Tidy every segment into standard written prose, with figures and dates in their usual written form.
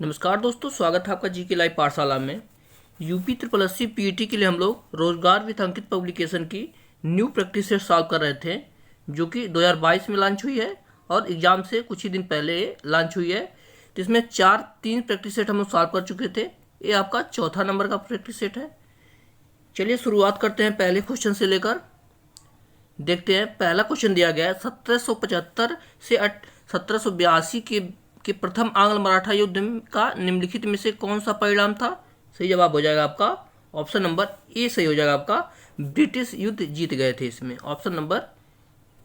नमस्कार दोस्तों, स्वागत है आपका जी के लाइव पाठशाला में। UP triple S C PET के लिए हम लोग रोजगार विथ अंकित पब्लिकेशन की न्यू प्रैक्टिस सेट सॉल्व कर रहे थे, जो कि 2022 में लॉन्च हुई है और एग्जाम से कुछ ही दिन पहले लॉन्च हुई है। तो इसमें तीन प्रैक्टिस सेट हम लोग सॉल्व कर चुके थे। ये आपका चौथा नंबर का प्रैक्टिस सेट है। चलिए शुरुआत करते हैं पहले क्वेश्चन से लेकर। देखते हैं, पहला क्वेश्चन दिया गया है 1775 से 1782 के प्रथम आंग्ल मराठा युद्ध का निम्नलिखित में से कौन सा परिणाम था। सही जवाब हो जाएगा आपका ऑप्शन नंबर ए। सही हो जाएगा आपका ब्रिटिश युद्ध जीत गए थे। इसमें ऑप्शन नंबर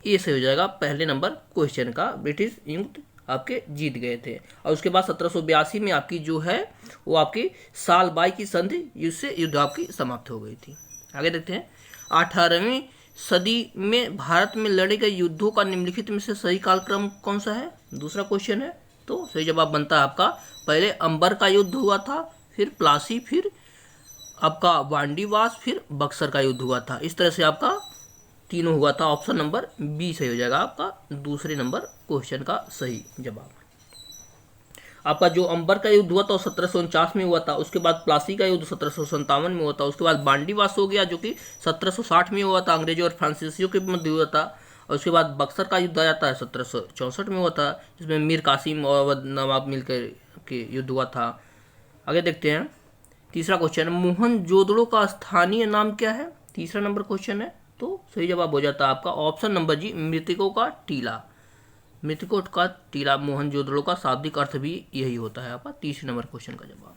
ए सही हो जाएगा पहले नंबर क्वेश्चन का, ब्रिटिश युद्ध आपके जीत गए थे। और उसके बाद 1782 में आपकी जो है वो आपकी सालबाई की संधि से युद्ध आपकी समाप्त हो गई थी। आगे देखते हैं, 18वीं सदी में भारत में लड़े गए युद्धों का निम्नलिखित में से सही कालक्रम कौन सा है। दूसरा क्वेश्चन है, तो सही जवाब बनता है आपका पहले अंबर का युद्ध हुआ था, फिर प्लासी, फिर आपका वांडीवास, फिर बक्सर का युद्ध हुआ था। इस तरह से आपका तीनों हुआ था। ऑप्शन नंबर बी सही हो जाएगा आपका दूसरे नंबर क्वेश्चन का सही जवाब। आपका जो अंबर का युद्ध हुआ था 1749 में हुआ था। उसके बाद प्लासी का युद्ध 1757 में हुआ था। उसके बाद बांडीवास हो गया जो कि 1760 में हुआ था, अंग्रेजों और फ्रांसीसियों के मध्य हुआ था। और उसके बाद बक्सर का युद्ध आ जाता है 1764 में हुआ था, जिसमें मीर कासिम और नवाब मिलकर के युद्ध हुआ था। आगे देखते हैं, तीसरा क्वेश्चन, मोहनजोदड़ो का स्थानीय नाम क्या है। तीसरा नंबर क्वेश्चन है, तो सही जवाब हो जाता है आपका ऑप्शन नंबर जी, मृतकों का टीला। मृतकों का टीला मोहनजोदड़ो का शाब्दिक अर्थ भी यही होता है आपका तीसरे नंबर क्वेश्चन का जवाब।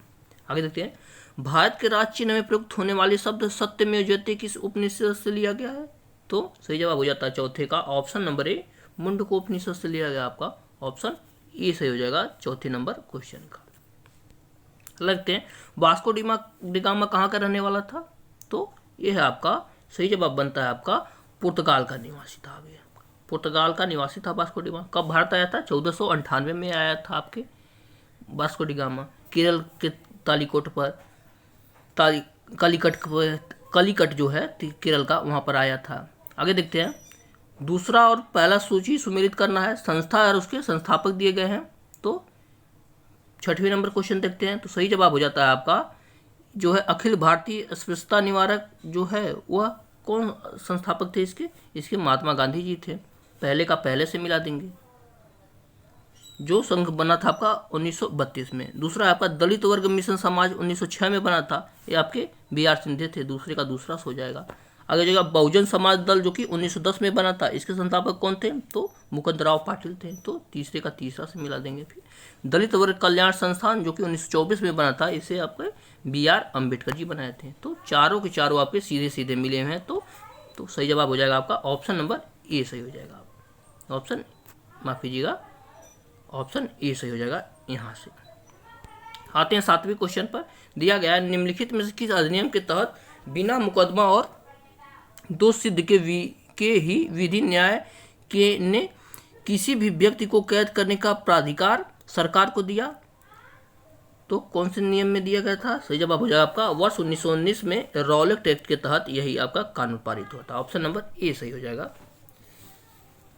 आगे देखते हैं, भारत के राज्य चिन्ह में प्रयुक्त होने वाले शब्द सत्यमेव जयते किस उपनिषद से लिया गया है। तो सही जवाब हो जाता है चौथे का ऑप्शन नंबर ए, मुंडको उपनिषद से लिया गया। आपका ऑप्शन ए सही हो जाएगा चौथे नंबर क्वेश्चन का। लगते हैं, वास्को डिगामा कहाँ का रहने वाला था। तो यह है आपका सही जवाब बनता है आपका पुर्तगाल का निवासी था। अभी पुर्तगाल का निवासी था वास्को डिगामा। कब भारत आया था? 1498 में आया था आपके वास्को डिगामा, केरल के तालीकोट पर, कलिकट जो है केरल का, वहाँ पर आया था। आगे देखते हैं, दूसरा और पहला सूची सुमेलित करना है। संस्था और उसके संस्थापक दिए गए हैं। तो छठवें नंबर क्वेश्चन देखते हैं, तो सही जवाब हो जाता है आपका जो है अखिल भारतीय अस्पृश्यता निवारक जो है वह कौन संस्थापक थे इसके महात्मा गांधी जी थे। पहले का पहले से मिला देंगे। जो संघ बना था आपका 1932 में। दूसरा आपका दलित वर्ग मिशन समाज 1906 में बना था, ये आपके BR सिंधे थे। दूसरे का दूसरा हो जाएगा। आगे जाएगा, बहुजन समाज दल जो कि 1910 में बना था, इसके संस्थापक कौन थे? तो मुकुंदराव पाटिल थे। तो तीसरे का तीसरा से मिला देंगे। फिर दलित वर्ग कल्याण संस्थान जो कि 1924 में बना था, इसे आपके BR अम्बेडकर जी बनाए थे। तो चारों के चारों आपके सीधे सीधे मिले हुए हैं। तो सही जवाब हो जाएगा आपका ऑप्शन नंबर ए सही हो जाएगा। ऑप्शन माफ कीजिएगा, ऑप्शन ए सही हो जाएगा। यहाँ से आते हैं सातवें क्वेश्चन पर। दिया गया है, निम्नलिखित में से किस अधिनियम के तहत बिना मुकदमा और दोष सिद्ध के ही विधि न्याय के ने किसी भी व्यक्ति को कैद करने का प्राधिकार सरकार को दिया। तो कौन से नियम में दिया गया था? सही जवाब हो जाएगा आपका वर्ष 1919 में रॉलेट एक्ट के तहत यही आपका कानून पारित हुआ था। ऑप्शन नंबर ए सही हो जाएगा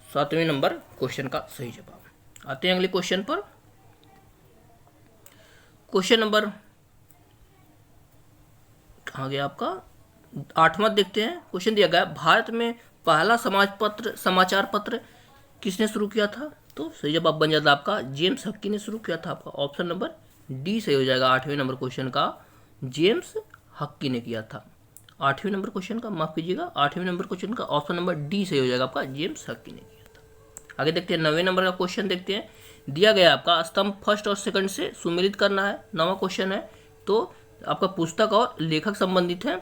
सातवें नंबर क्वेश्चन का सही जवाब। आते हैं अगले क्वेश्चन पर। क्वेश्चन नंबर कहाँ गया आपका? 8वां देखते हैं। क्वेश्चन दिया गया, भारत में पहला समाचार पत्र किसने शुरू किया था। तो सही जवाब बन जाता आपका जेम्स हक्की ने शुरू किया था। आपका ऑप्शन नंबर डी सही हो जाएगा 8वें नंबर क्वेश्चन का, जेम्स हक्की ने किया था। 8वें नंबर क्वेश्चन का माफ कीजिएगा, 8वें नंबर क्वेश्चन का ऑप्शन नंबर डी सही हो जाएगा आपका, जेम्स हक्की ने किया था। आगे देखते हैं 9वें नंबर का क्वेश्चन देखते हैं। दिया गया आपका स्तंभ फर्स्ट और सेकंड से सुमेलित करना है। 9वां क्वेश्चन है, तो आपका पुस्तक और लेखक संबंधित है।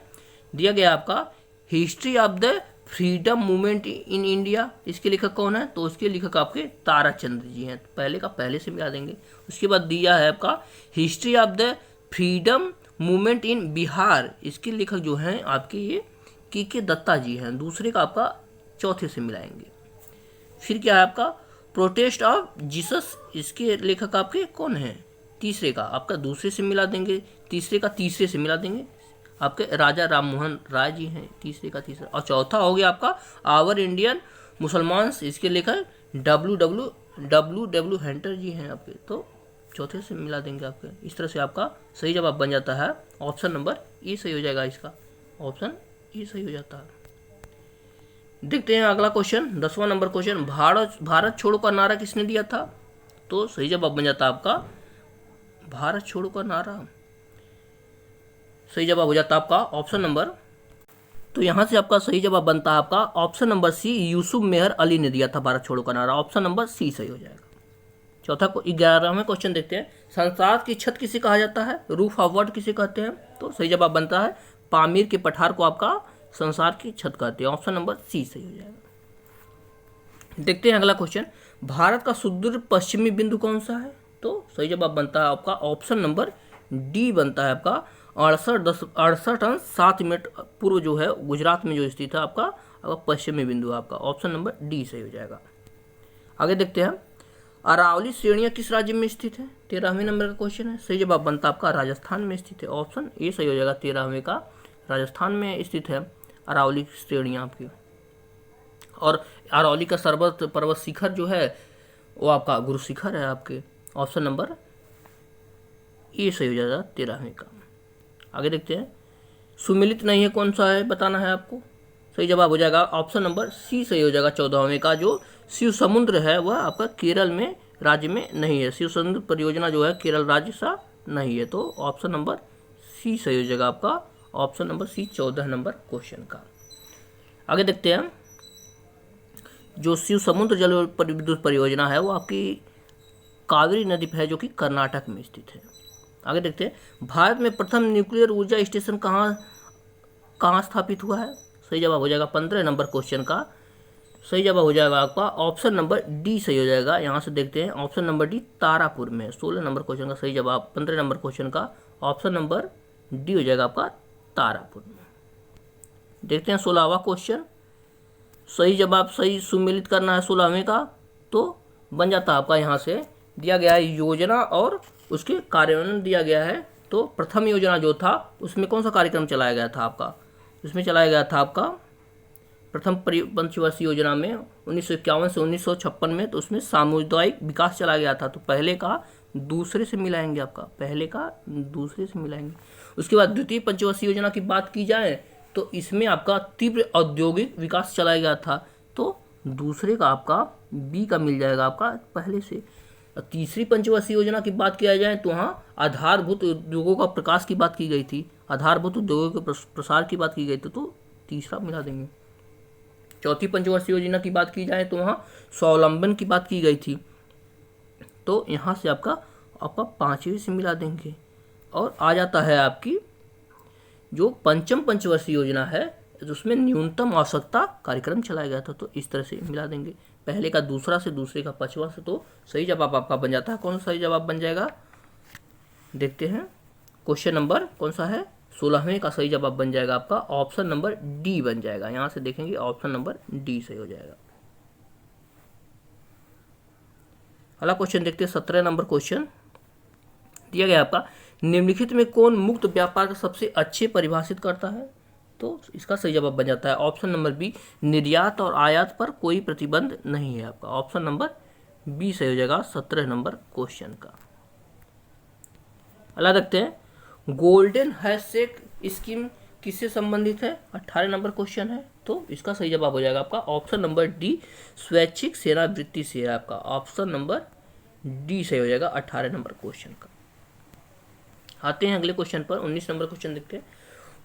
दिया गया आपका history of the freedom movement in India, इसके लेखक कौन है? तो उसके लेखक आपके ताराचंद्र जी हैं। पहले का पहले से मिला देंगे। उसके बाद दिया है आपका history of the freedom movement in Bihar, इसके लेखक जो हैं आपके ये के दत्ता जी हैं। दूसरे का आपका चौथे से मिलाएंगे। फिर क्या है आपका प्रोटेस्ट ऑफ जीसस, इसके लेखक आपके कौन हैं? तीसरे का आपका दूसरे से मिला देंगे। तीसरे का तीसरे से मिला देंगे, आपके राजा राम मोहन राय जी हैं। तीसरे का तीसरा। और चौथा हो गया आपका आवर इंडियन मुसलमान, इसके लेखक डब्ल्यू डब्ल्यू हंटर जी हैं आपके। तो चौथे से मिला देंगे आपके। इस तरह से आपका सही जवाब बन जाता है ऑप्शन नंबर ए सही हो जाएगा, इसका ऑप्शन ए सही हो जाता है। देखते हैं अगला क्वेश्चन, 10वां नंबर क्वेश्चन, भारत छोड़ो का नारा किसने दिया था? तो सही जवाब बन जाता है आपका भारत छोड़ो का नारा, सही जवाब हो जाता है आपका ऑप्शन नंबर। तो यहाँ से आपका सही जवाब बनता है आपका ऑप्शन नंबर सी, यूसुफ मेहर अली ने दिया था भारत छोड़ो का नारा, ऑप्शन नंबर सी सही हो जाएगा। चौथा 11वां क्वेश्चन देखते हैं, संसार की छत किसे कहा जाता है? रूफ ऑफ वर्ल्ड किसे कहते हैं? तो सही जवाब बनता है पामीर के पठार को आपका संसार की छत कहते हैं, ऑप्शन नंबर सी सही हो जाएगा। देखते हैं अगला क्वेश्चन, भारत का सुदूर पश्चिमी बिंदु कौन सा है? तो सही जवाब बनता है आपका ऑप्शन नंबर डी बनता है आपका 68.7 पूर्व जो है गुजरात में जो स्थित है आपका पश्चिमी बिंदु, आपका ऑप्शन नंबर डी सही हो जाएगा। आगे देखते हैं, अरावली श्रेणियां किस राज्य में स्थित है? 13वें नंबर का क्वेश्चन है, सही जवाब बनता है आपका राजस्थान में स्थित है, ऑप्शन ए सही हो जाएगा। 13वें का राजस्थान में स्थित है अरावली श्रेणियां आपकी। और अरावली का सर्वोच्च पर्वत शिखर जो है वो आपका गुरु शिखर है आपके, ऑप्शन नंबर ए सही हो जाएगा 13वें का। आगे देखते हैं, सुमिलित नहीं है कौन सा है बताना है आपको, सही जवाब हो जाएगा ऑप्शन नंबर सी सही हो जाएगा। 14वें का जो शिव समुद्र है वह आपका केरल में राज्य में नहीं है, शिव समुद्र परियोजना जो है केरल राज्य सा नहीं है, तो ऑप्शन नंबर सी सही हो जाएगा आपका option number C 14 number question का। आगे देखते हैं, जो शिव समुद्र जल विद्युत परियोजना है वो आपकी कावेरी नदी पर है जो कि कर्नाटक में स्थित है। आगे देखते हैं, भारत में प्रथम न्यूक्लियर ऊर्जा स्टेशन कहाँ स्थापित हुआ है? सही जवाब हो जाएगा 15 नंबर क्वेश्चन का, सही जवाब हो जाएगा आपका ऑप्शन नंबर डी सही हो जाएगा। यहाँ से देखते हैं ऑप्शन नंबर डी तारापुर में, 16 नंबर क्वेश्चन का सही जवाब 15 नंबर क्वेश्चन का ऑप्शन नंबर डी हो जाएगा आपका तारापुर में। देखते हैं 16वां क्वेश्चन, सही जवाब सही सुमेलित करना है 16वें का, तो बन जाता है आपका यहाँ से दिया गया है योजना और उसके कार्यान्वयन दिया गया है। तो प्रथम योजना जो था उसमें कौन सा कार्यक्रम चलाया गया था आपका? उसमें चलाया गया था आपका प्रथम पंचवर्षीय योजना में 1951 से 1956 में, तो उसमें सामुदायिक विकास चलाया गया था। तो पहले का दूसरे से मिलाएंगे आपका, पहले का दूसरे से मिलाएंगे। उसके बाद द्वितीय पंचवर्षीय योजना की बात की जाए तो इसमें आपका तीव्र औद्योगिक विकास चलाया गया था, तो दूसरे का आपका बी का मिल जाएगा आपका पहले से। तीसरी पंचवर्षीय योजना की बात किया जाए तो वहाँ आधारभूत उद्योगों का प्रकाश की बात की गई थी, आधारभूत उद्योगों के प्रसार की बात की गई थी, तो तीसरा मिला देंगे। चौथी पंचवर्षीय योजना की बात की जाए तो वहाँ स्वावलंबन की बात की गई थी, तो यहाँ से आपका 5वीं से मिला देंगे। और आ जाता है आपकी जो पंचम पंचवर्षीय योजना है उसमें न्यूनतम आवश्यकता कार्यक्रम चलाया गया था, तो इस तरह से मिला देंगे। पहले का दूसरा से, दूसरे का पांचवा से, तो सही जवाब आपका बन जाता है। कौन सा सही जवाब बन जाएगा देखते हैं, क्वेश्चन नंबर कौन सा है 16वें का सही जवाब बन जाएगा आपका ऑप्शन नंबर डी बन जाएगा। यहाँ से देखेंगे ऑप्शन नंबर डी सही हो जाएगा। अगला क्वेश्चन देखते हैं 17 नंबर क्वेश्चन दिया गया आपका, निम्नलिखित में कौन मुक्त व्यापार का सबसे अच्छे परिभाषित करता है? तो इसका सही जवाब बन जाता है ऑप्शन नंबर बी, निर्यात और आयात पर कोई प्रतिबंध नहीं है आपका, ऑप्शन नंबर बी सही हो जाएगा 17 नंबर क्वेश्चन का। अगला देखते हैं, गोल्डन हैंडशेक स्कीम किससे संबंधित है? 18 नंबर क्वेश्चन है, तो इसका सही जवाब हो जाएगा आपका ऑप्शन नंबर डी, स्वैच्छिक सेवानिवृत्ति से है आपका, ऑप्शन नंबर डी सही हो जाएगा 18 नंबर क्वेश्चन का। आते हैं अगले क्वेश्चन पर, 19 नंबर क्वेश्चन देखते हैं,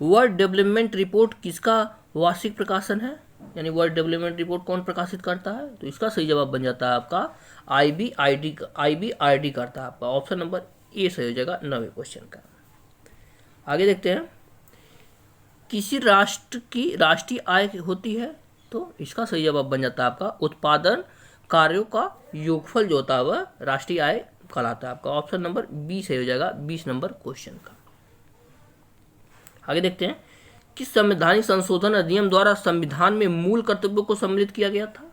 वर्ल्ड डेवलपमेंट रिपोर्ट किसका वार्षिक प्रकाशन है? यानी वर्ल्ड डेवलपमेंट रिपोर्ट कौन प्रकाशित करता है? तो इसका सही जवाब बन जाता है आपका IBRD करता है आपका, ऑप्शन नंबर ए सही हो जाएगा 9वें क्वेश्चन का। आगे देखते हैं, किसी राष्ट्र की राष्ट्रीय आय होती है? तो इसका सही जवाब बन जाता है आपका उत्पादन कार्यों का योगफल जो होता है वह राष्ट्रीय आय कहलाता है आपका, ऑप्शन नंबर बी सही हो जाएगा 20 नंबर क्वेश्चन का। आगे देखते हैं, किस संवैधानिक संशोधन अधिनियम द्वारा संविधान में मूल कर्तव्यों को सम्मिलित किया गया था?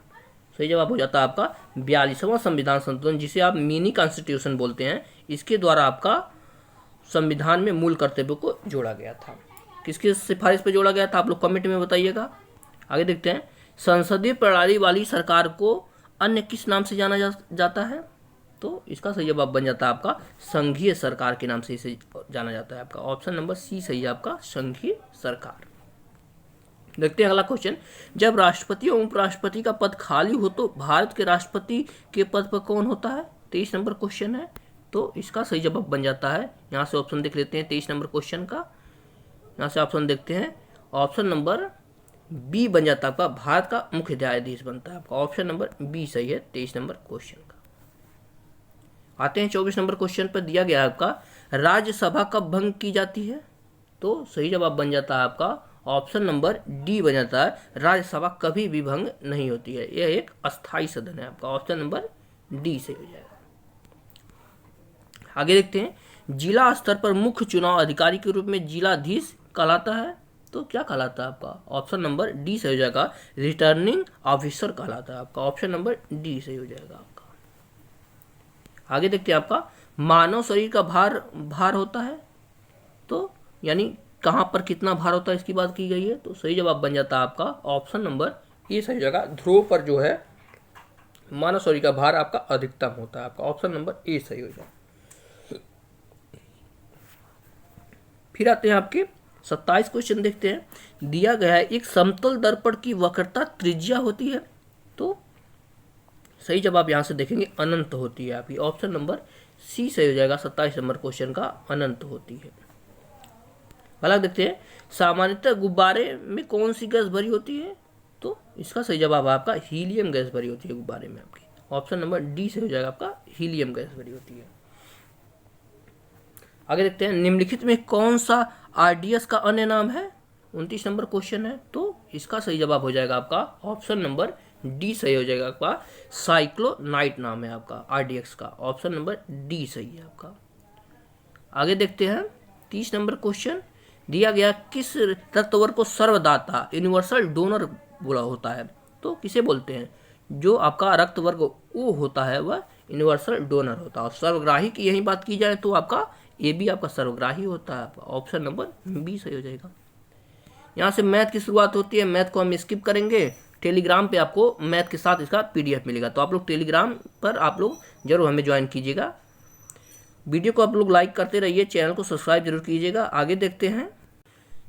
सही जवाब हो जाता है आपका 42वां संविधान संशोधन, जिसे आप मिनी कॉन्स्टिट्यूशन बोलते हैं, इसके द्वारा आपका संविधान में मूल कर्तव्यों को जोड़ा गया था। किसकी सिफारिश पर जोड़ा गया था आप लोग कमेंट में बताइएगा। आगे देखते हैं, संसदीय प्रणाली वाली सरकार को अन्य किस नाम से जाना जाता है? तो इसका सही जवाब बन जाता है आपका संघीय सरकार के नाम से इसे जाना जाता है। आपका ऑप्शन नंबर सी सही है आपका, संघीय सरकार। देखते हैं अगला क्वेश्चन। जब राष्ट्रपति और उपराष्ट्रपति का पद खाली हो तो भारत के राष्ट्रपति के पद पर कौन होता है? 23 नंबर क्वेश्चन है, तो इसका सही जवाब बन जाता है, यहाँ से ऑप्शन देख लेते हैं 23 नंबर क्वेश्चन का। यहाँ से ऑप्शन देखते हैं, ऑप्शन नंबर बी बन जाता है आपका, भारत का मुख्य न्यायाधीश बनता है आपका। ऑप्शन नंबर बी सही है 23 नंबर क्वेश्चन का। आते हैं 24 नंबर क्वेश्चन पर, दिया गया है आपका राज्यसभा कब भंग की जाती है? तो सही जवाब बन जाता है आपका ऑप्शन नंबर डी बन जाता है, राज्यसभा कभी भी भंग नहीं होती है, यह एक अस्थायी सदन है आपका। ऑप्शन नंबर डी सही हो जाएगा। आगे देखते हैं, जिला स्तर पर मुख्य चुनाव अधिकारी के रूप में जिलाधीश कहलाता है, तो क्या कहलाता है आपका? ऑप्शन नंबर डी सही हो जाएगा, रिटर्निंग ऑफिसर कहलाता है आपका। ऑप्शन नंबर डी सही हो जाएगा आपका। आगे देखते हैं आपका मानव शरीर का भार होता है, तो यानी कहाँ पर कितना भार होता है इसकी बात की गई है, तो सही जवाब बन जाता है आपका ऑप्शन नंबर ए सही हो जाएगा, ध्रुव पर जो है मानव शरीर का भार आपका अधिकतम होता है आपका। ऑप्शन नंबर ए सही हो जाएगा। फिर आते हैं आपके 27 क्वेश्चन देखते हैं। दिया गया है एक समतल दर्पण की वक्रता त्रिज्या होती है, तो सही जवाब यहां से देखेंगे अनंत होती है आपकी। ऑप्शन नंबर सी सही हो जाएगा 27 नंबर क्वेश्चन का, अनंत होती है। अगला देखते हैं, सामान्यतः गुब्बारे में कौन सी गैस भरी होती है? तो इसका सही जवाब आपका हीलियम गैस भरी होती है गुब्बारे में आपकी। ऑप्शन नंबर डी से हो जाएगा आपका, हीलियम गैस भरी होती है। आगे देखते हैं, निम्नलिखित में कौन सा आरडीएस का अन्य नाम है? 29 नंबर क्वेश्चन है, तो इसका सही जवाब हो जाएगा आपका ऑप्शन नंबर डी सही हो जाएगा आपका, साइक्लोनाइट नाम है आपका आरडीएक्स का। ऑप्शन नंबर डी सही है आपका। आगे देखते हैं 30 नंबर क्वेश्चन, दिया गया किस रक्तवर्ग को सर्वदाता यूनिवर्सल डोनर बोला होता है? तो किसे बोलते हैं? जो आपका रक्त वर्ग ओ होता है वह यूनिवर्सल डोनर होता है। और सर्वग्राही की यही बात की जाए तो आपका ए भी आपका सर्वग्राही होता है। ऑप्शन नंबर बी सही हो जाएगा। यहाँ से मैथ की शुरुआत होती है, मैथ को हम स्किप करेंगे। टेलीग्राम पे आपको मैथ के साथ इसका पीडीएफ मिलेगा, तो आप लोग टेलीग्राम पर आप लोग जरूर हमें ज्वाइन कीजिएगा। वीडियो को आप लोग लाइक करते रहिए, चैनल को सब्सक्राइब जरूर कीजिएगा। आगे देखते हैं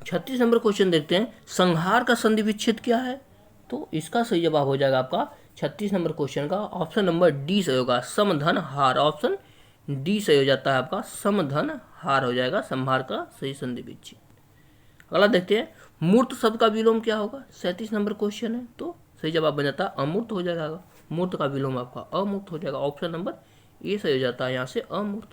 36 नंबर क्वेश्चन देखते हैं, संहार का संधि विच्छेद क्या है? तो इसका सही जवाब हो जाएगा आपका 36 नंबर क्वेश्चन का ऑप्शन नंबर डी सही होगा, समधन हार। ऑप्शन डी सही हो जाता है आपका, समधन हार हो जाएगा, संहार का सही संधि विच्छेद। अगला देखते हैं, मूर्त शब्द का विलोम क्या होगा? 37 नंबर क्वेश्चन है, तो सही जवाब बन जाता है अमूर्त हो जाएगा। मूर्त का विलोम आपका अमूर्त हो जाएगा। ऑप्शन नंबर ए सही हो जाता है यहाँ से, अमूर्त।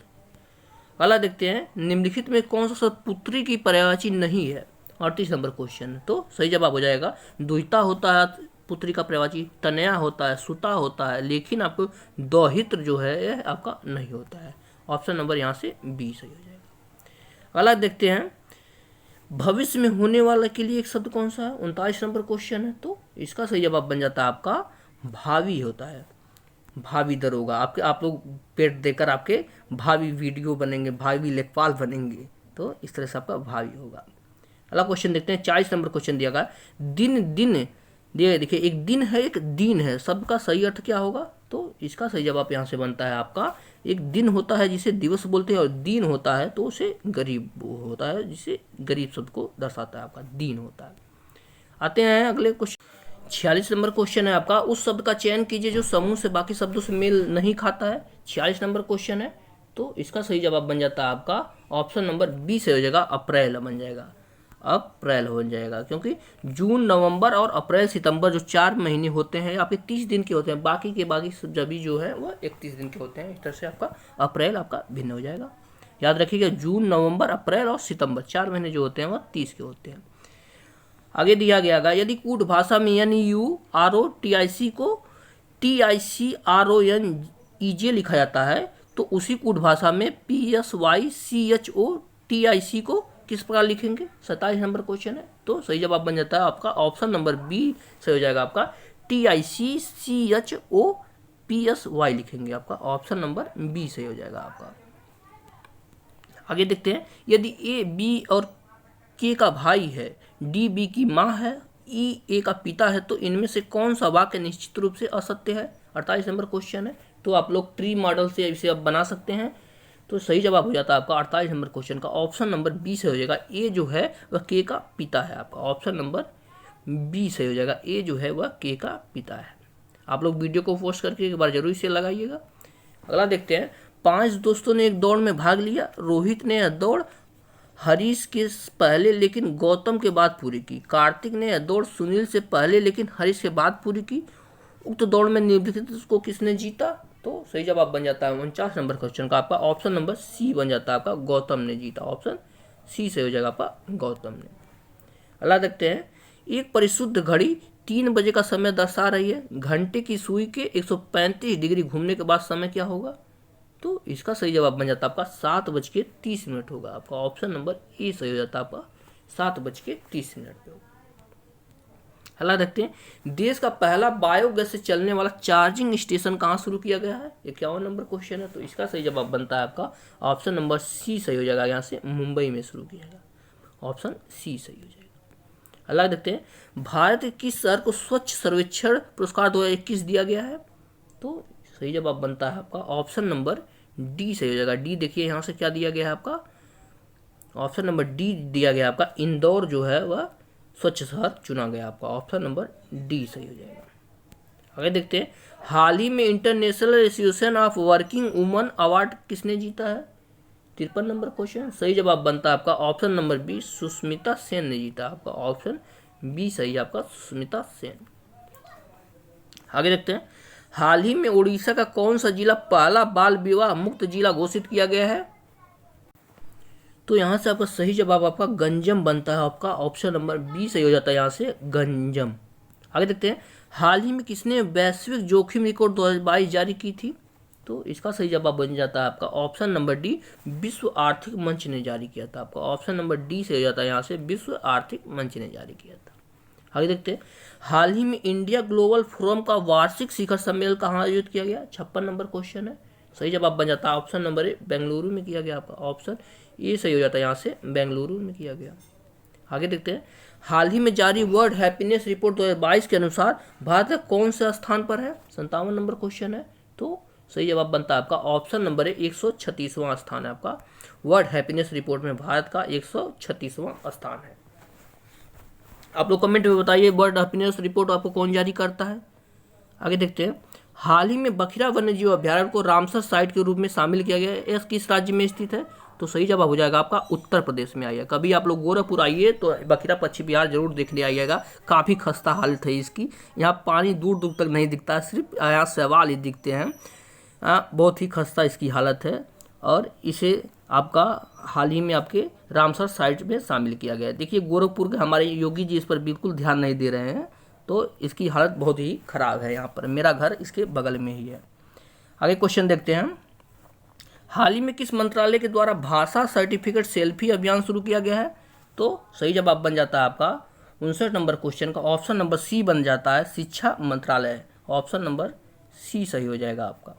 अगला देखते हैं, निम्नलिखित में कौन सा शब्द पुत्री की पर्यायवाची नहीं है? 38 नंबर क्वेश्चन है, तो सही जवाब हो जाएगा दुहिता होता है पुत्री का पर्यायवाची, तनया होता है, सुता होता है, लेकिन आपको दौहित्र जो है यह आपका नहीं होता है। ऑप्शन नंबर यहाँ से बी सही हो जाएगा। अगला देखते हैं, भविष्य में होने वाला के लिए एक शब्द कौन सा है? 39 नंबर क्वेश्चन है, तो इसका सही जवाब बन जाता है आपका भावी होता है, भावी दरोगा। आप लोग पेट देकर आपके भावी वीडियो बनेंगे, भावी लेखपाल बनेंगे, तो इस तरह से आपका भावी होगा। अगला क्वेश्चन देखते हैं, 40 नंबर क्वेश्चन दिया गया, दिन देखिए एक दिन है एक दीन है, शब्द का सही अर्थ क्या होगा? तो इसका सही जवाब यहाँ से बनता है आपका, एक दिन होता है जिसे दिवस बोलते हैं, और दीन होता है तो उसे गरीब होता है, जिसे गरीब शब्द को दर्शाता है, आपका दीन होता है। आते हैं अगले क्वेश्चन, 46 नंबर क्वेश्चन है आपका, उस शब्द का चयन कीजिए जो समूह से बाकी शब्दों से मेल नहीं खाता है। 46 नंबर क्वेश्चन है, तो इसका सही जवाब बन जाता है आपका ऑप्शन नंबर बी से हो जाएगा, अप्रैल बन जाएगा, अप्रैल हो जाएगा। क्योंकि जून, नवंबर और अप्रैल, सितंबर जो 4 महीने होते हैं आपके 30 दिन के होते हैं, बाकी के बाकी सभी जो है वह 31 दिन के होते हैं। इस तरह से आपका अप्रैल आपका भिन्न हो जाएगा। याद रखिएगा, जून, नवंबर, अप्रैल और सितंबर 4 महीने जो होते हैं वह 30 के होते हैं। आगे दिया गया है, यदि कूट भाषा में NUROTIC को TICRONEJ लिखा जाता है तो उसी कूट भाषा में PSYCHOTIC को किस प्रकार लिखेंगे? 27 नंबर क्वेश्चन है, तो सही जवाब बन जाता है आपका ऑप्शन नंबर बी से हो जाएगा आपका, TICCHOPSY लिखेंगे, आपका ऑप्शन नंबर बी से हो जाएगा आपका। आगे देखते हैं, यदि A B और K का भाई है, D B की माँ है, E A का पिता है, तो इनमें से कौन सा वाक्य निश्चित रूप से असत्य है? 48 नंबर क्वेश्चन है, तो आप लोग ट्री मॉडल से इसे अब बना सकते हैं। तो सही जवाब हो जाता है आपका 48 नंबर क्वेश्चन का ऑप्शन नंबर बी से हो जाएगा। ए जो है वह के का पिता है आपका, ऑप्शन नंबर बी से हो जाएगा। ए जो है वह के का पिता है। आप लोग वीडियो को पोस्ट करके एक बार जरूर इसे लगाइएगा। अगला देखते हैं, 5 दोस्तों ने एक दौड़ में भाग लिया। रोहित ने यह दौड़ हरीश के पहले लेकिन गौतम के बाद पूरी की। कार्तिक ने यह दौड़ सुनील से पहले लेकिन हरीश के बाद पूरी की। उक्त दौड़ में निम्नलिखित को किसने जीता? तो सही जवाब बन जाता है 49 नंबर क्वेश्चन का आपका ऑप्शन नंबर सी बन जाता है आपका, गौतम ने जीता। ऑप्शन सी से हो जाएगा आपका गौतम ने। अगला देखते हैं, एक परिशुद्ध घड़ी 3 बजे का समय दर्शा रही है। घंटे की सुई के 135 डिग्री घूमने के बाद समय क्या होगा? तो इसका सही जवाब बन जाता है आपका 7:30 होगा। आपका ऑप्शन नंबर ए सही हो जाता है आपका 7:30 पे होगा। अगला देखते हैं, देश का पहला बायोगैस से चलने वाला चार्जिंग स्टेशन कहाँ शुरू किया गया है? 51 नंबर क्वेश्चन है। तो इसका सही जवाब बनता है आपका ऑप्शन नंबर सी सही हो जाएगा। यहाँ से मुंबई में शुरू किया गया, ऑप्शन सी सही हो जाएगा। अगला देखते हैं, भारत के किस शहर को स्वच्छ सर्वेक्षण पुरस्कार 2021 दिया गया है? तो सही जवाब बनता है आपका ऑप्शन नंबर डी सही हो जाएगा। डी देखिए यहाँ से क्या दिया गया है आपका, ऑप्शन नंबर डी दिया गया आपका, इंदौर जो है वह स्वच्छ शहर चुना गया आपका, ऑप्शन नंबर डी सही हो जाएगा। आगे देखते हैं, हाल ही में international association of working woman award किसने जीता है? 53 नंबर क्वेश्चन। सही जवाब बनता है आपका option number B, Sushmita Sen ने जीता। आपका ऑप्शन बी सही है आपका, सुष्मिता सेन। आगे देखते हैं, हाल ही में उड़ीसा का कौन सा जिला पहला बाल विवाह मुक्त जिला घोषित किया गया है? तो यहाँ से आपका सही जवाब आपका गंजम बनता है। आपका ऑप्शन नंबर बी सही हो जाता है यहाँ से, गंजम। आगे देखते हैं, हाल ही में किसने वैश्विक जोखिम रिपोर्ट 2022 जारी की थी? तो इसका सही जवाब बन जाता है आपका ऑप्शन नंबर डी, विश्व आर्थिक मंच ने जारी किया था। आपका ऑप्शन नंबर डी से हो जाता है यहाँ से, विश्व आर्थिक मंच ने जारी किया था। आगे देखते हैं, हाल ही में इंडिया ग्लोबल फोरम का वार्षिक शिखर सम्मेलन कहाँ आयोजित किया गया? 56 नंबर क्वेश्चन है। सही जवाब बन जाता है ऑप्शन नंबर ए, बेंगलुरु में किया गया। आपका ऑप्शन ए सही हो जाता है यहाँ से, बेंगलुरु में किया गया। आगे देखते हैं, हाल ही में जारी वर्ल्ड हैप्पीनेस रिपोर्ट 2022 के अनुसार भारत कौन से स्थान पर है? 57 नंबर क्वेश्चन है। तो सही जवाब बनता है आपका ऑप्शन नंबर ए, 136वां स्थान है आपका। वर्ल्ड हैप्पीनेस रिपोर्ट में भारत का 136वां स्थान है। आप लोग कमेंट में बताइए वर्ल्ड हैप्पीनेस रिपोर्ट आपको कौन जारी करता है। आगे देखते हैं, हाल ही में बखिरा वन्यजीव अभ्यारण्य को रामसर साइट के रूप में शामिल किया गया है। यह किस राज्य में स्थित है? तो सही जवाब हो जाएगा आपका उत्तर प्रदेश में आइए। कभी आप लोग गोरखपुर आइए तो बखिरा पक्षी विहार जरूर देख ले आइएगा। काफ़ी खस्ता हालत है इसकी, यहाँ पानी दूर दूर तक नहीं दिखता है, सिर्फ यहाँ शैवाल ही दिखते हैं। बहुत ही खस्ता इसकी हालत है और इसे आपका हाल ही में आपके रामसर साइट में शामिल किया गया है। देखिए गोरखपुर के हमारे योगी जी इस पर बिल्कुल ध्यान नहीं दे रहे हैं, तो इसकी हालत बहुत ही खराब है। यहाँ पर मेरा घर इसके बगल में ही है। आगे क्वेश्चन देखते हैं, हाल ही में किस मंत्रालय के द्वारा भाषा सर्टिफिकेट सेल्फी अभियान शुरू किया गया है? तो सही जवाब बन जाता है आपका 59 नंबर क्वेश्चन का ऑप्शन नंबर सी बन जाता है, शिक्षा मंत्रालय। ऑप्शन नंबर सी सही हो जाएगा आपका।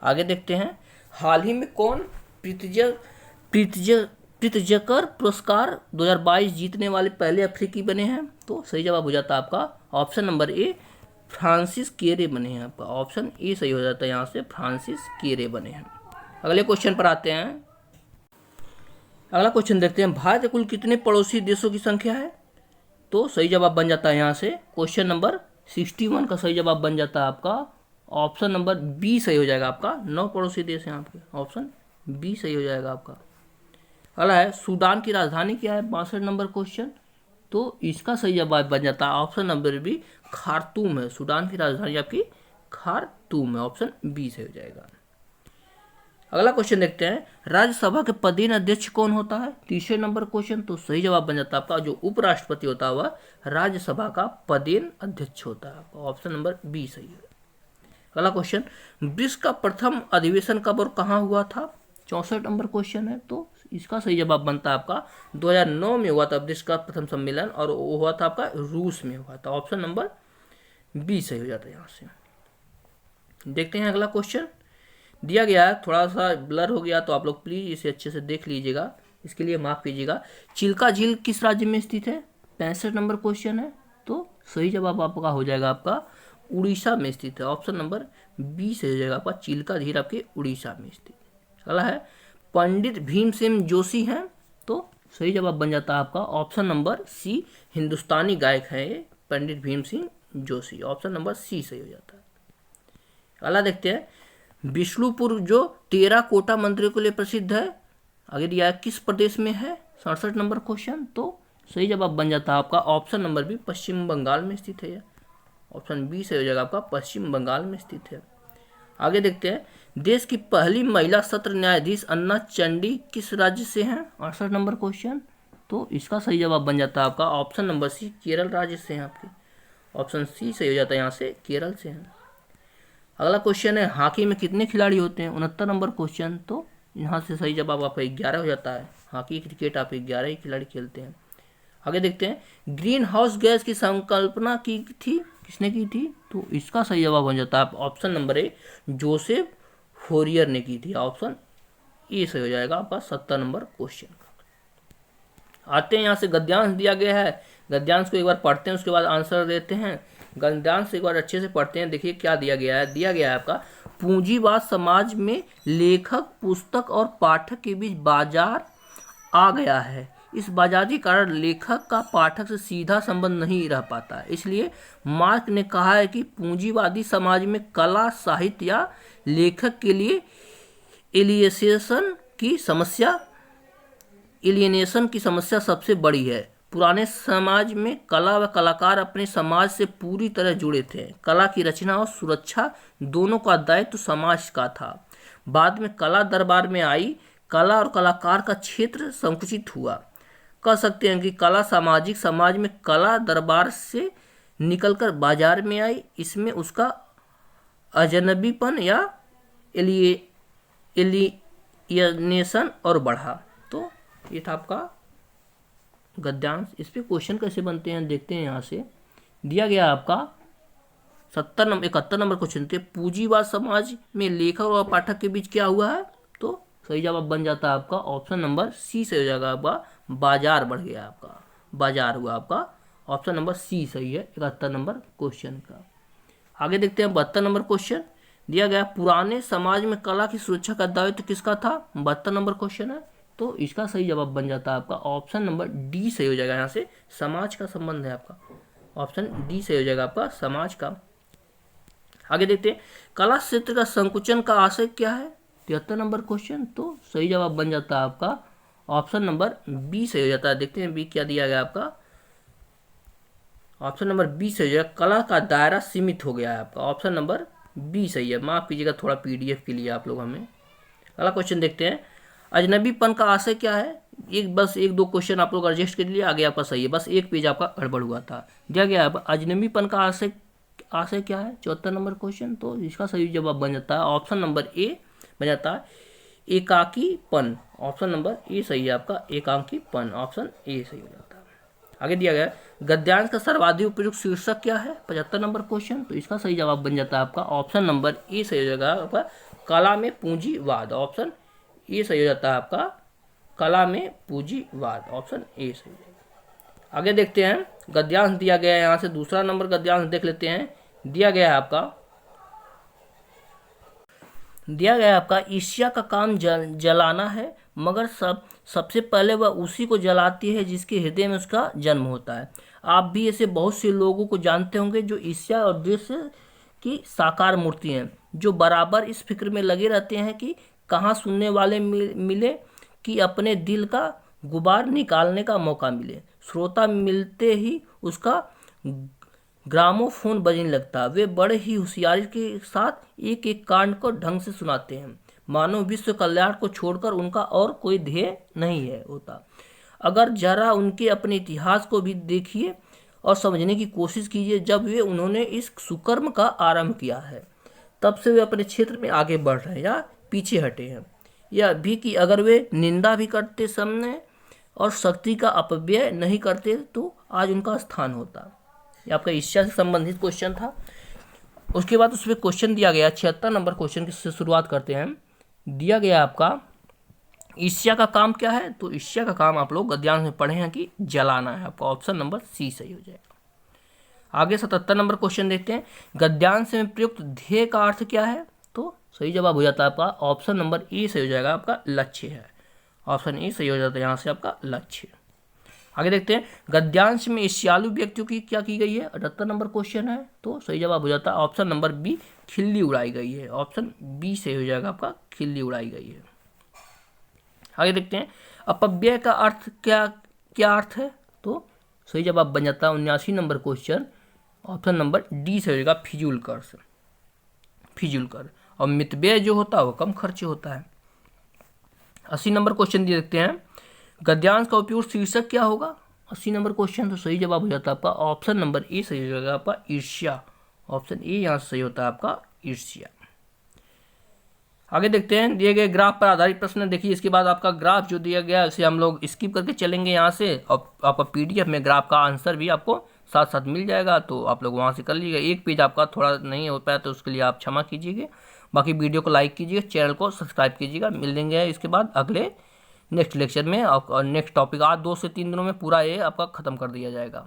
आगे देखते हैं, हाल ही में कौन प्रित्जकर पुरस्कार 2022 जीतने वाले पहले अफ्रीकी बने हैं? तो सही जवाब हो जाता है आपका ऑप्शन नंबर ए, फ्रांसिस केरे बने हैं। आपका ऑप्शन ए सही हो जाता है यहाँ से, फ्रांसिस केरे बने हैं। अगले क्वेश्चन पर आते हैं। अगला क्वेश्चन देखते हैं, भारत कुल कितने पड़ोसी देशों की संख्या है? तो सही जवाब बन जाता है यहाँ से क्वेश्चन नंबर 61 का सही जवाब बन जाता है आपका ऑप्शन नंबर बी सही हो जाएगा आपका। 9 पड़ोसी देश हैं आपके, ऑप्शन बी सही हो जाएगा आपका। अगला है, सूडान की राजधानी क्या है? 62 नंबर क्वेश्चन। तो इसका सही जवाब बन जाता है ऑप्शन नंबर बी, खार्तूम है। सूडान की राजधानी आपकी खार्तूम है, ऑप्शन बी सही हो जाएगा। अगला क्वेश्चन देखते हैं, राज्यसभा के पदेन अध्यक्ष कौन होता है? 30 नंबर क्वेश्चन। तो सही जवाब बन जाता है आपका जो उपराष्ट्रपति होता है वह राज्यसभा का पदेन अध्यक्ष होता है। ऑप्शन नंबर बी सही है। अगला क्वेश्चन, ब्रिक्स का प्रथम अधिवेशन कब और कहाँ हुआ था? 64 नंबर क्वेश्चन है। तो इसका सही जवाब बनता है आपका 2009 में हुआ था ब्रिक्स का प्रथम सम्मेलन, और वो हुआ था आपका रूस में हुआ था। ऑप्शन नंबर बी सही हो जाता है यहाँ से। देखते हैं अगला क्वेश्चन दिया गया है, थोड़ा सा ब्लर हो गया तो आप लोग प्लीज इसे अच्छे से देख लीजिएगा, इसके लिए माफ कीजिएगा। चिल्का झील किस राज्य में स्थित है? 65 नंबर क्वेश्चन है। तो सही जवाब आपका हो जाएगा आपका उड़ीसा में स्थित है। ऑप्शन नंबर बी सही हो जाएगा आपका, चिल्का झील आपके उड़ीसा में स्थित। अगला है पंडित भीमसेन जोशी हैं, तो सही जवाब बन जाता है आपका ऑप्शन नंबर सी, हिंदुस्तानी गायक है ये Pandit Bhimsen Joshi. Option number C सही हो जाता है। अगला देखते हैं विष्णुपुर जो टेराकोटा मंदिरों के लिए प्रसिद्ध है, आगे दिया है किस प्रदेश में है, 67 नंबर क्वेश्चन। तो सही जवाब बन जाता है आपका ऑप्शन नंबर बी, पश्चिम बंगाल में स्थित है। ऑप्शन बी सही हो जाएगा आपका, पश्चिम बंगाल में स्थित है। आगे देखते हैं देश की पहली महिला सत्र न्यायाधीश अन्ना चंडी किस राज्य से हैं, 68 नंबर क्वेश्चन। तो इसका सही जवाब बन जाता है आपका ऑप्शन नंबर सी, केरल राज्य से हैं आपके। ऑप्शन सी सही हो जाता है यहाँ से, केरल से हैं। अगला क्वेश्चन है हॉकी में कितने खिलाड़ी होते हैं, 69 नंबर क्वेश्चन। तो यहाँ से सही जवाब आपका 11 हो जाता है। हॉकी क्रिकेट आप 11 ही खिलाड़ी खेलते हैं। आगे देखते हैं ग्रीन हाउस गैस की संकल्पना की थी, किसने की थी, तो इसका सही जवाब बन जाता है option number A, Joseph Fourier ने की थी। ऑप्शन ए सही हो जाएगा आपका 70 नंबर क्वेश्चन। आते हैं यहाँ से गद्यांश दिया गया है, गद्यांश को एक बार पढ़ते हैं उसके बाद आंसर देते हैं। गद्यांश एक बार अच्छे से पढ़ते हैं। देखिए क्या दिया गया है, दिया गया है आपका पूंजीवाद समाज में लेखक पुस्तक और पाठक के बीच बाजार आ गया है। इस बाजार के कारण लेखक का पाठक से सीधा संबंध नहीं रह पाता है। इसलिए मार्क्स ने कहा है कि पूंजीवादी समाज में कला साहित्य या लेखक के लिए एलियनेशन की समस्या सबसे बड़ी है। पुराने समाज में कला व कलाकार अपने समाज से पूरी तरह जुड़े थे। कला की रचना और सुरक्षा दोनों का दायित्व समाज का था। बाद में कला दरबार में आई, कला और कलाकार का क्षेत्र संकुचित हुआ। कह सकते हैं कि कला सामाजिक समाज में कला दरबार से निकलकर बाजार में आई। इसमें उसका अजनबीपन या एलियनेशन और बढ़ा। तो ये था आपका गद्यांश। इस पे क्वेश्चन कैसे बनते हैं देखते हैं। यहाँ से दिया गया आपका 71 नंबर क्वेश्चन थे, पूंजीवाद समाज में लेखक और पाठक के बीच क्या हुआ है, तो सही जवाब बन जाता है आपका ऑप्शन नंबर सी से हो जाएगा आपका, बाजार बढ़ गया आपका, बाजार हुआ आपका। ऑप्शन नंबर सी सही है 71 नंबर क्वेश्चन का। आगे देखते हैं 72 नंबर क्वेश्चन दिया गया, पुराने समाज में कला की सुरक्षा का दायित्व किसका था, 72 नंबर क्वेश्चन है। तो इसका सही जवाब बन जाता है आपका ऑप्शन नंबर डी सही हो जाएगा। यहाँ से समाज का संबंध है आपका, ऑप्शन डी सही हो जाएगा आपका, समाज का। आगे देखते हैं कला क्षेत्र का संकुचन का आशय क्या है, 73 नंबर क्वेश्चन। तो सही जवाब बन जाता है आपका ऑप्शन नंबर बी सही हो जाता है। देखते हैं बी क्या दिया गया आपका, ऑप्शन नंबर बी सही हो जाएगा, कला का दायरा सीमित हो गया है आपका। ऑप्शन नंबर बी सही है। माफ कीजिएगा थोड़ा पीडीएफ के लिए आप लोग हमें। अगला क्वेश्चन देखते हैं अजनबीपन का आशय क्या है। बस एक दो क्वेश्चन आप लोग एडजस्ट कर लिए, आगे आपका सही है, बस एक पेज आपका गड़बड़ हुआ था। दिया गया है अजनबीपन का आशय क्या है, 74 नंबर क्वेश्चन। तो इसका सही जवाब बन जाता है ऑप्शन नंबर ए बन जाता है, एकाकीपन। ऑप्शन नंबर ए सही है आपका, एकाकीपन। ऑप्शन ए सही हो जाता है। आगे दिया गया गद्यांश का सर्वाधिक उपयुक्त शीर्षक क्या है, 75 नंबर क्वेश्चन। तो इसका सही जवाब बन जाता है आपका ऑप्शन नंबर ए सही हो जाएगा आपका, कला में पूंजीवाद। ऑप्शन ए सही हो जाता है आपका, कला में पूंजीवाद। ऑप्शन ए सही हो जाएगा। आगे देखते हैं गद्यांश दिया गया है, यहाँ से दूसरा नंबर गद्यांश देख लेते हैं। दिया गया है आपका ईर्ष्या का काम जलाना है, मगर सबसे पहले वह उसी को जलाती है जिसके हृदय में उसका जन्म होता है। आप भी ऐसे बहुत से लोगों को जानते होंगे जो ईर्ष्या और द्वेष की साकार मूर्ति हैं, जो बराबर इस फिक्र में लगे रहते हैं कि कहाँ सुनने वाले मिले, कि अपने दिल का गुबार निकालने का मौका मिले। श्रोता मिलते ही उसका ग्रामोफोन बजने लगता। वे बड़े ही होशियारी के साथ एक एक कांड को ढंग से सुनाते हैं, मानो विश्व कल्याण को छोड़कर उनका और कोई ध्येय नहीं है होता। अगर जरा उनके अपने इतिहास को भी देखिए और समझने की कोशिश कीजिए। जब वे उन्होंने इस सुकर्म का आरंभ किया है, तब से वे अपने क्षेत्र में आगे बढ़ रहे हैं या पीछे हटे हैं। यह भी कि अगर वे निंदा भी करते समय और शक्ति का अपव्यय नहीं करते तो आज उनका स्थान होता। ये आपका ईर्ष्या से संबंधित क्वेश्चन था। उसके बाद उसमें क्वेश्चन दिया गया 76 नंबर क्वेश्चन से शुरुआत करते हैं। दिया गया आपका ईर्ष्या का काम क्या है, तो ईर्ष्या का काम आप लोग गद्यांश में पढ़े हैं कि जलाना है। आपका ऑप्शन नंबर सी सही हो जाएगा। आगे 77 नंबर क्वेश्चन देखते हैं, गद्यांश में प्रयुक्त ध्येय का अर्थ क्या है? तो सही जवाब हो जाता है आपका ऑप्शन नंबर ए सही हो जाएगा, आपका लक्ष्य है। ऑप्शन ए सही हो जाता है यहाँ से आपका लक्ष्य। आगे देखते हैं, गद्यांश में ईर्ष्यालु व्यक्तियों की क्या की गई है? 78 नंबर क्वेश्चन है, तो सही जवाब हो जाता है ऑप्शन नंबर बी, खिल्ली उड़ाई गई है। ऑप्शन बी सही हो जाएगा आपका, खिल्ली उड़ाई गई है। आगे देखते हैं, अपव्यय का अर्थ क्या अर्थ है? तो सही जवाब बन जाता है 79 number question, option number D से हो जाएगा, फिजूल कर से, फिजूल कर। और मितव्यय जो होता है वो कम खर्च होता है। 80 नंबर क्वेश्चन दिए देखते हैं, गद्यांश का उपयोग शीर्षक क्या होगा? 80 नंबर क्वेश्चन, तो सही जवाब हो जाता है आपका ऑप्शन नंबर ए सही हो जाएगा आपका, ईर्ष्या। ऑप्शन ए यहाँ से सही होता है आपका, ईर्ष्या। आगे देखते हैं, दिए गए ग्राफ पर आधारित प्रश्न देखिए। इसके बाद आपका ग्राफ जो दिया गया है उसे हम लोग स्किप करके चलेंगे यहाँ से, और आपका पीडीएफ में ग्राफ का आंसर भी आपको साथ साथ मिल जाएगा, तो आप लोग वहाँ से कर लीजिएगा। एक पेज आपका थोड़ा नहीं हो पाया तो उसके लिए आप क्षमा कीजिएगा। बाकी वीडियो को लाइक कीजिएगा, चैनल को सब्सक्राइब कीजिएगा। मिल लेंगे इसके बाद अगले नेक्स्ट लेक्चर में, और नेक्स्ट टॉपिक आज 2 से 3 दिनों में पूरा ये आपका खत्म कर दिया जाएगा।